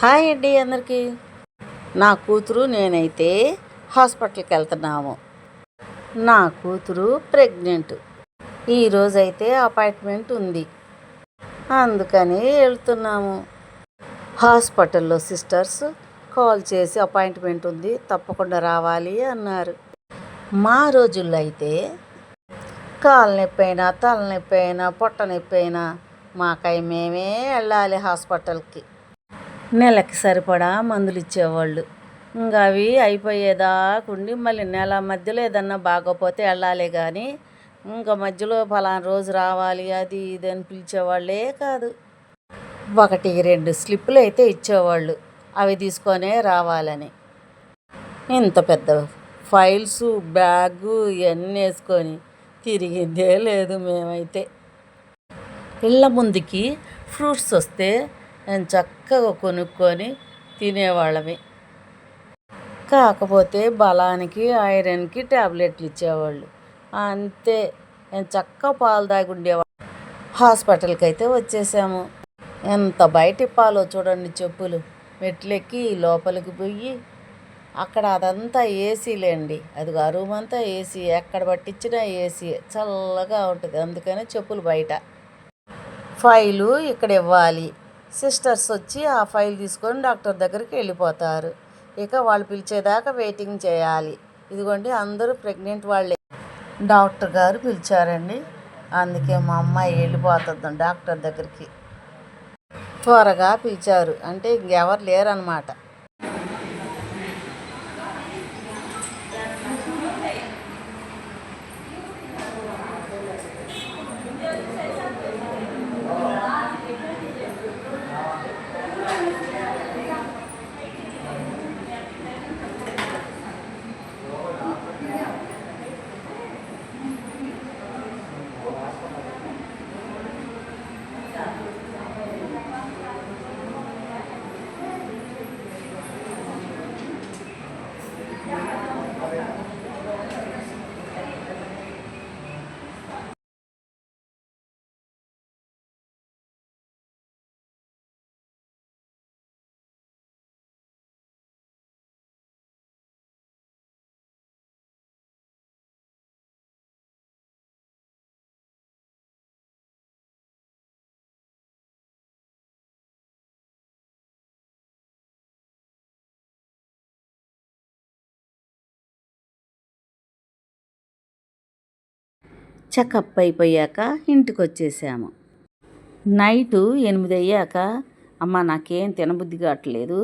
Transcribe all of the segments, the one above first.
Hi అండి అందరికీ. నా కూతురు నేనైతే హాస్పిటల్కి వెళ్తున్నాము. నా కూతురు ప్రెగ్నెంట్. ఈరోజైతే అపాయింట్మెంట్ ఉంది, అందుకని వెళ్తున్నాము. హాస్పిటల్లో సిస్టర్స్ కాల్ చేసి అపాయింట్మెంట్ ఉంది, తప్పకుండా రావాలి అన్నారు. మా రోజుల్లో అయితే కాలు నొప్పి అయినా, తలనొప్పి అయినా, పొట్ట నొప్పి అయినా మాకై మేమే వెళ్ళాలి హాస్పిటల్కి. నెలకి సరిపడా మందులు ఇచ్చేవాళ్ళు. ఇంకా అవి అయిపోయేదాకుండి మళ్ళీ నెల మధ్యలో ఏదన్నా బాగోపోతే వెళ్ళాలి. కానీ ఇంకా మధ్యలో ఫలానా రోజు రావాలి అది ఇది అని పిలిచేవాళ్ళే కాదు. 1-2 స్లిప్పులు అయితే ఇచ్చేవాళ్ళు, అవి తీసుకొనే రావాలని. ఇంత పెద్ద ఫైల్స్ బ్యాగు ఇవన్నీ వేసుకొని తిరిగిందే లేదు మేమైతే. ఇళ్ళ ముందుకి ఫ్రూట్స్ వస్తే నేను చక్కగా కొనుక్కొని తినేవాళ్ళమే. కాకపోతే బలానికి ఐరన్కి ట్యాబ్లెట్లు ఇచ్చేవాళ్ళు, అంతే. నేను చక్కగా పాలు తాగి ఉండేవాళ్ళు. హాస్పిటల్కి అయితే వచ్చేసాము. ఎంత బయట ఇప్పాలో చూడండి చెప్పులు. మెట్లెక్కి లోపలికి పోయి అక్కడ అదంతా ఏసీలేండి, అది ఆ రూమ్ అంతా ఏసీ, ఎక్కడ పట్టించినా ఏసీ, చల్లగా ఉంటుంది. అందుకనే చెప్పులు బయట. ఫైలు ఇక్కడ ఇవ్వాలి, సిస్టర్స్ వచ్చి ఆ ఫైల్ తీసుకొని డాక్టర్ దగ్గరికి వెళ్ళిపోతారు. ఇక వాళ్ళు పిలిచేదాకా వెయిటింగ్ చేయాలి. ఇదిగోండి అందరూ ప్రెగ్నెంట్ వాళ్ళే. డాక్టర్ గారు పిలిచారండి, అందుకే మా అమ్మాయి వెళ్ళిపోతుంది డాక్టర్ దగ్గరికి. త్వరగా పిలిచారు అంటే ఇంకెవరు లేరన్నమాట. చెకప్ అయిపోయాక ఇంటికి వచ్చేసాము. నైటు 8 అయ్యాక అమ్మ నాకేం తినబుద్ధి కావట్లేదు,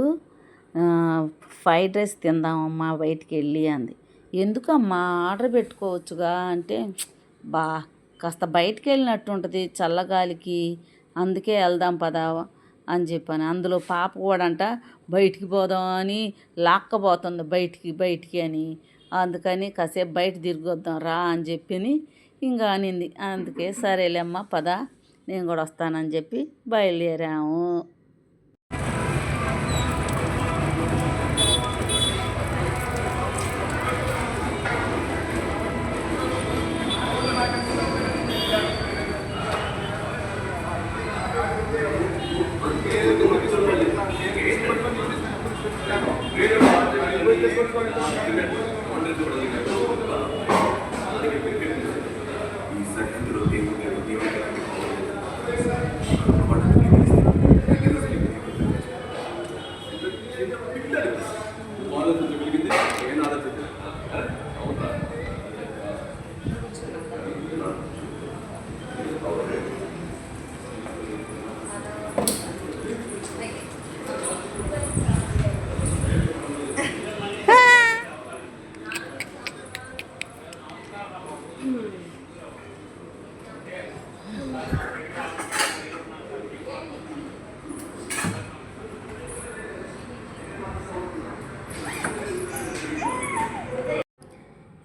ఫ్రైడ్ రైస్ తిందామమ్మా బయటికి వెళ్ళి అంది. ఎందుకమ్మా ఆర్డర్ పెట్టుకోవచ్చుగా అంటే, బా కాస్త బయటికి వెళ్ళినట్టు ఉంటుంది చల్లగాలికి, అందుకే వెళ్దాం పదా అని చెప్పాను. అందులో పాప కూడా అంట బయటికి పోదాం అని లాక్కపోతుంది బయటికి అని. అందుకని కాసేపు బయట తిరిగొద్దాం రా అని చెప్పి ఇంకా అనింది. అందుకే సరేలేమ్మ పద నేను కూడా వస్తానని చెప్పి బయలుదేరాము.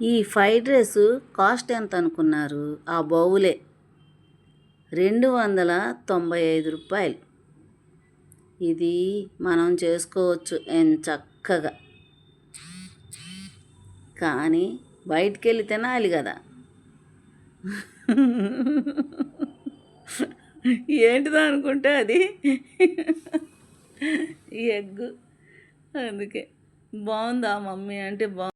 ఈ ఫ్రైడ్ రైస్ కాస్ట్ ఎంత అనుకున్నారు? ఆ బౌలే 295 రూపాయలు. ఇది మనం చేసుకోవచ్చు చక్కగా, కానీ బయటికి వెళ్ళి తినాలి కదా. ఏంటిదో అనుకుంటే అది ఈ ఎగ్గు అందుకే బాగుందా మమ్మీ అంటే